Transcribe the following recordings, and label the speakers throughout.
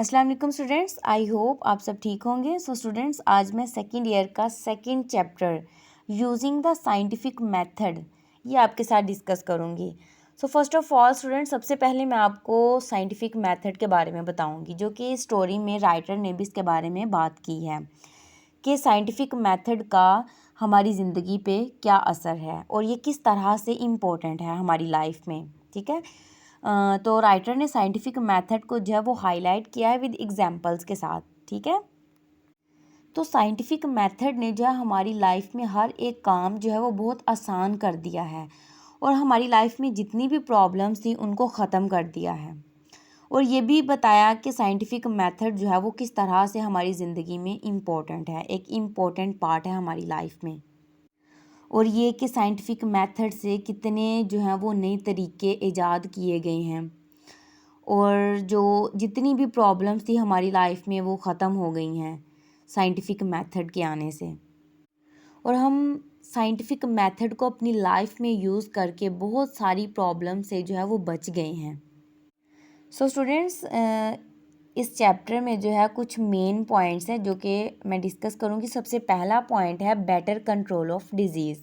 Speaker 1: अस्सलाम वालेकुम students, I hope आप सब ठीक होंगे। सो स्टूडेंट्स, आज मैं सेकेंड ईयर का second chapter using the scientific method ये आपके साथ डिस्कस करूँगी। So first of all students, सबसे पहले मैं आपको साइंटिफिक मेथड के बारे में बताऊँगी, जो कि स्टोरी में राइटर ने भी इसके बारे में बात की है कि साइंटिफिक मेथड का हमारी ज़िंदगी पे क्या असर है और ये किस तरह से इम्पोर्टेंट है हमारी लाइफ में। ठीक है, तो राइटर ने साइंटिफिक मेथड को जो है वो हाईलाइट किया है विद एग्जांपल्स के साथ। ठीक है, तो साइंटिफिक मेथड ने जो है हमारी लाइफ में हर एक काम जो है वो बहुत आसान कर दिया है और हमारी लाइफ में जितनी भी प्रॉब्लम्स थी उनको ख़त्म कर दिया है। और ये भी बताया कि साइंटिफिक मेथड जो है वो किस तरह से हमारी ज़िंदगी में इम्पोर्टेंट है, एक इम्पोर्टेंट पार्ट है हमारी लाइफ में। और ये कि साइंटिफिक मेथड से कितने जो हैं वो नए तरीके ईजाद किए गए हैं और जो जितनी भी प्रॉब्लम्स थी हमारी लाइफ में वो ख़त्म हो गई हैं साइंटिफिक मेथड के आने से। और हम साइंटिफिक मेथड को अपनी लाइफ में यूज़ करके बहुत सारी प्रॉब्लम से जो है वो बच गए हैं। सो स्टूडेंट्स, इस चैप्टर में जो है कुछ मेन पॉइंट्स हैं जो कि मैं डिस्कस करूँगी। सबसे पहला पॉइंट है बेटर कंट्रोल ऑफ डिजीज़,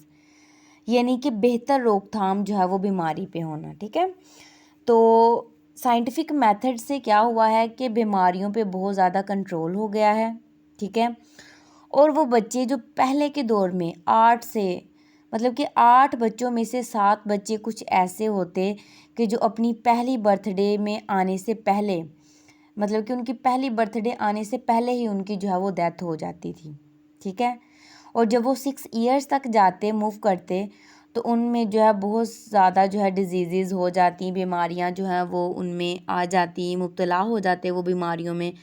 Speaker 1: यानी कि बेहतर रोकथाम जो है वो बीमारी पे होना। ठीक है, तो साइंटिफिक मेथड से क्या हुआ है कि बीमारियों पे बहुत ज़्यादा कंट्रोल हो गया है। ठीक है, और वो बच्चे जो पहले के दौर में 8 से मतलब कि 8 बच्चों में से 7 बच्चे कुछ ऐसे होते कि जो अपनी पहली बर्थडे में आने से पहले मतलब कि उनकी पहली बर्थडे आने से पहले ही उनकी जो है वो डेथ हो जाती थी। ठीक है, और जब वो 6 ईयर्स तक जाते मूव करते तो उनमें जो है बहुत ज़्यादा जो है डिजीज़ हो जाती, बीमारियां जो हैं वो उनमें आ जाती, मुब्तला हो जाते वो बीमारियों में।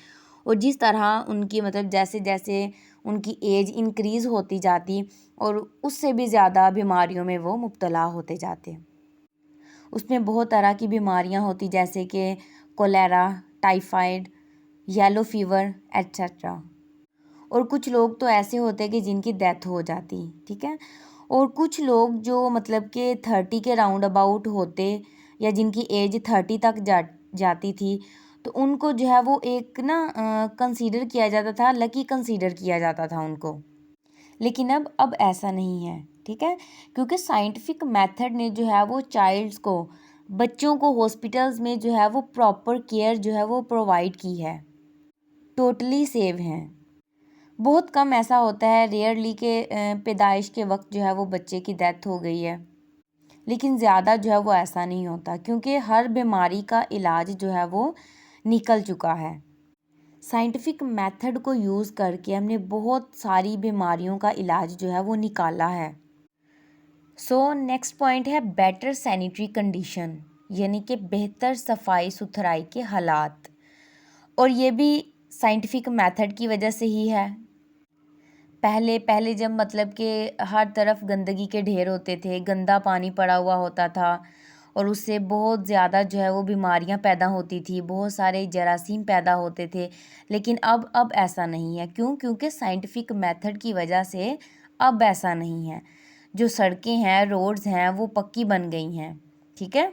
Speaker 1: और जिस तरह उनकी मतलब जैसे जैसे उनकी एज इंक्रीज़ होती जाती और उससे भी ज़्यादा बीमारियों में वो मुब्तला होते जाते। उसमें बहुत तरह की बीमारियां होती जैसे कि cholera, typhoid, yellow fever etcetera. और कुछ लोग तो ऐसे होते हैं कि जिनकी डेथ हो जाती। ठीक है, और कुछ लोग जो मतलब कि 30 के राउंड अबाउट होते या जिनकी एज 30 तक जाती थी तो उनको जो है वो एक ना कंसीडर किया जाता था, लकी कंसीडर किया जाता था उनको। लेकिन अब ऐसा नहीं है। ठीक है, क्योंकि साइंटिफिक मेथड ने जो है वो चाइल्ड्स को, बच्चों को हॉस्पिटल्स में जो है वो प्रॉपर केयर जो है वो प्रोवाइड की है, टोटली सेव हैं। बहुत कम ऐसा होता है, रेयरली के पैदाइश के वक्त जो है वो बच्चे की डेथ हो गई है, लेकिन ज़्यादा जो है वो ऐसा नहीं होता क्योंकि हर बीमारी का इलाज जो है वो निकल चुका है। साइंटिफिक मेथड को यूज़ करके हमने बहुत सारी बीमारियों का इलाज जो है वो निकाला है। सो नेक्स्ट पॉइंट है बेटर सैनिटरी कंडीशन, यानी कि बेहतर सफाई सुथराई के हालात। और ये भी साइंटिफिक मेथड की वजह से ही है। पहले पहले जब मतलब कि हर तरफ गंदगी के ढेर होते थे, गंदा पानी पड़ा हुआ होता था और उससे बहुत ज़्यादा जो है वो बीमारियां पैदा होती थी, बहुत सारे जरासीम पैदा होते थे। लेकिन अब ऐसा नहीं है। क्यों? क्योंकि साइंटिफिक मेथड की वजह से अब ऐसा नहीं है। जो सड़कें हैं, रोड्स हैं, वो पक्की बन गई हैं। ठीक है,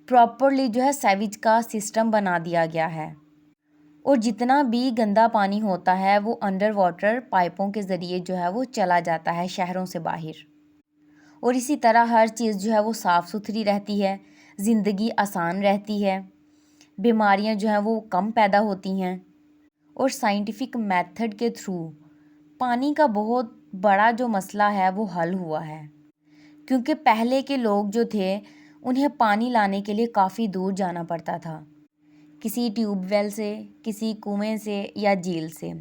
Speaker 1: प्रॉपरली जो है सीवेज का सिस्टम बना दिया गया है और जितना भी गंदा पानी होता है वो अंडर वाटर पाइपों के ज़रिए जो है वो चला जाता है शहरों से बाहर। और इसी तरह हर चीज़ जो है वो साफ़ सुथरी रहती है, ज़िंदगी आसान रहती है, बीमारियां जो हैं वो कम पैदा होती हैं। और साइंटिफिक मेथड के थ्रू पानी का बहुत बड़ा जो मसला है वो हल हुआ है, क्योंकि पहले के लोग जो थे उन्हें पानी लाने के लिए काफ़ी दूर जाना पड़ता था, किसी ट्यूबवेल से, किसी कुएं से या झील से।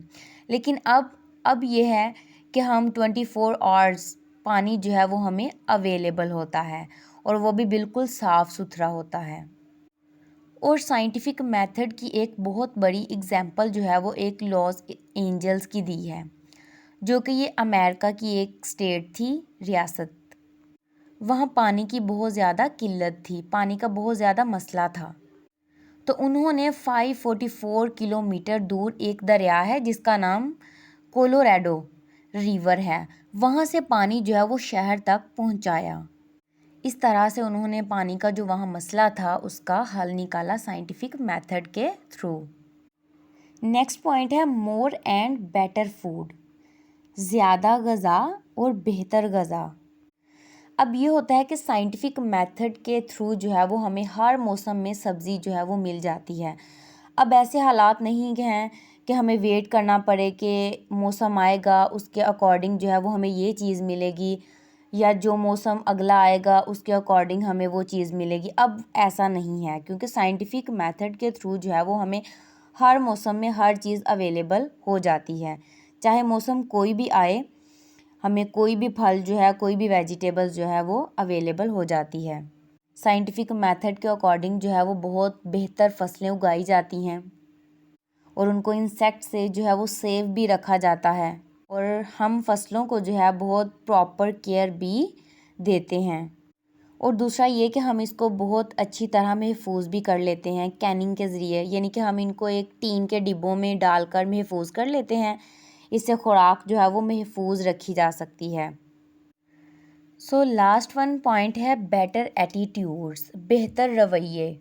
Speaker 1: लेकिन अब ये है कि हम 24 आवर्स पानी जो है वो हमें अवेलेबल होता है और वो भी बिल्कुल साफ़ सुथरा होता है। और साइंटिफिक मेथड की एक बहुत बड़ी एग्जांपल जो है वो एक लॉस एंजल्स की दी है, जो कि ये अमेरिका की एक स्टेट थी, रियासत। वहाँ पानी की बहुत ज़्यादा किल्लत थी, पानी का बहुत ज़्यादा मसला था। तो उन्होंने 544 किलोमीटर दूर एक दरिया है जिसका नाम कोलोराडो रिवर है, वहाँ से पानी जो है वो शहर तक पहुँचाया। इस तरह से उन्होंने पानी का जो वहाँ मसला था उसका हल निकाला साइंटिफिक मेथड के थ्रू। नेक्स्ट पॉइंट है मोर एंड बेटर फूड, ज़्यादा ग़िज़ा और बेहतर ग़िज़ा। अब ये होता है कि साइंटिफिक मेथड के थ्रू जो है वो हमें हर मौसम में सब्ज़ी जो है वो मिल जाती है। अब ऐसे हालात नहीं हैं कि हमें वेट करना पड़े कि मौसम आएगा उसके अकॉर्डिंग जो है वो हमें ये चीज़ मिलेगी, या जो मौसम अगला आएगा उसके अकॉर्डिंग हमें वो चीज़ मिलेगी। अब ऐसा नहीं है, क्योंकि साइंटिफिक मेथड के थ्रू जो है वो हमें हर मौसम में हर चीज़ अवेलेबल हो जाती है। चाहे मौसम कोई भी आए, हमें कोई भी फल जो है, कोई भी वेजिटेबल्स जो है वो अवेलेबल हो जाती है। साइंटिफिक मेथड के अकॉर्डिंग जो है वो बहुत बेहतर फसलें उगाई जाती हैं और उनको इंसेक्ट से जो है वो सेव भी रखा जाता है, और हम फसलों को जो है बहुत प्रॉपर केयर भी देते हैं। और दूसरा ये कि हम इसको बहुत अच्छी तरह महफूज भी कर लेते हैं कैनिंग के ज़रिए, यानी कि हम इनको एक टीन के डिब्बों में डालकर महफूज कर लेते हैं। इससे खुराक जो है वो महफूज रखी जा सकती है। सो लास्ट वन पॉइंट है बेटर एटीट्यूड्स, बेहतर रवैये।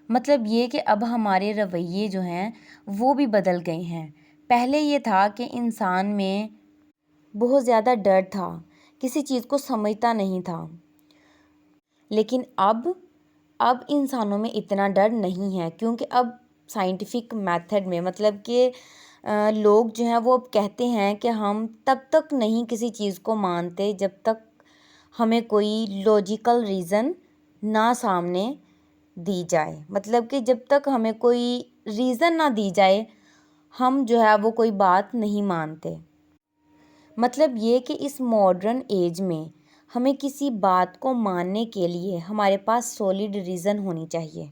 Speaker 1: मतलब ये कि अब हमारे रवैये जो हैं वो भी बदल गए हैं। पहले ये था कि इंसान में बहुत ज़्यादा डर था, किसी चीज़ को समझता नहीं था, लेकिन अब इंसानों में इतना डर नहीं है, क्योंकि अब साइंटिफिक मेथड में मतलब कि लोग जो हैं वो अब कहते हैं कि हम तब तक नहीं किसी चीज़ को मानते जब तक हमें कोई लॉजिकल रीज़न ना सामने दी जाए। मतलब कि जब तक हमें कोई रीज़न ना दी जाए हम जो है वो कोई बात नहीं मानते। मतलब ये कि इस मॉडर्न एज में हमें किसी बात को मानने के लिए हमारे पास सॉलिड रीज़न होनी चाहिए।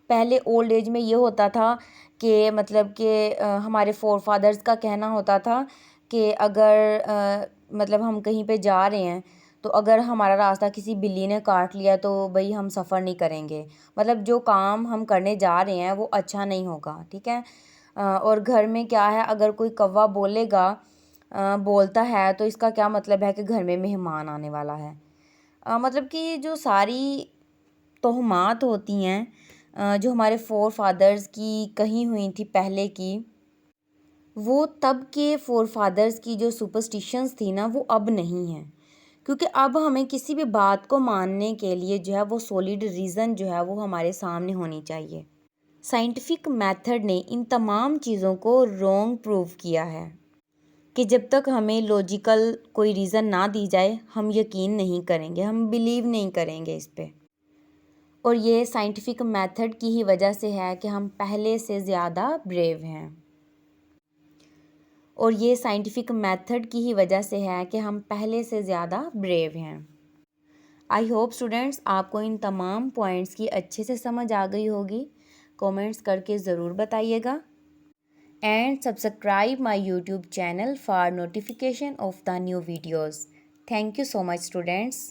Speaker 1: पहले ओल्ड एज में ये होता था कि मतलब कि हमारे फोर फादर्स का कहना होता था कि अगर मतलब हम कहीं पे जा रहे हैं तो अगर हमारा रास्ता किसी बिल्ली ने काट लिया तो भाई हम सफ़र नहीं करेंगे, मतलब जो काम हम करने जा रहे हैं वो अच्छा नहीं होगा, ठीक है। और घर में क्या है, अगर कोई कौवा बोलता है तो इसका क्या मतलब है कि घर में मेहमान आने वाला है। मतलब कि जो सारी तोहमात होती हैं जो हमारे फोर फादर्स की कही हुई थी पहले की, वो तब के फोर फादर्स की जो सुपरस्टिशंस थी ना वो अब नहीं है, क्योंकि अब हमें किसी भी बात को मानने के लिए जो है वो सॉलिड रीज़न जो है वो हमारे सामने होनी चाहिए। साइंटिफिक मेथड ने इन तमाम चीज़ों को रॉन्ग प्रूव किया है कि जब तक हमें लॉजिकल कोई रीज़न ना दी जाए हम यकीन नहीं करेंगे, हम बिलीव नहीं करेंगे इस पे। और ये साइंटिफिक मेथड की ही वजह से है कि हम पहले से ज़्यादा ब्रेव हैं, और ये साइंटिफिक मेथड की ही वजह से है कि हम पहले से ज़्यादा ब्रेव हैं। आई होप स्टूडेंट्स आपको इन तमाम पॉइंट्स की अच्छे से समझ आ गई होगी। कमेंट्स करके ज़रूर बताइएगा, and subscribe my YouTube channel for notification of the new videos. Thank you so much students.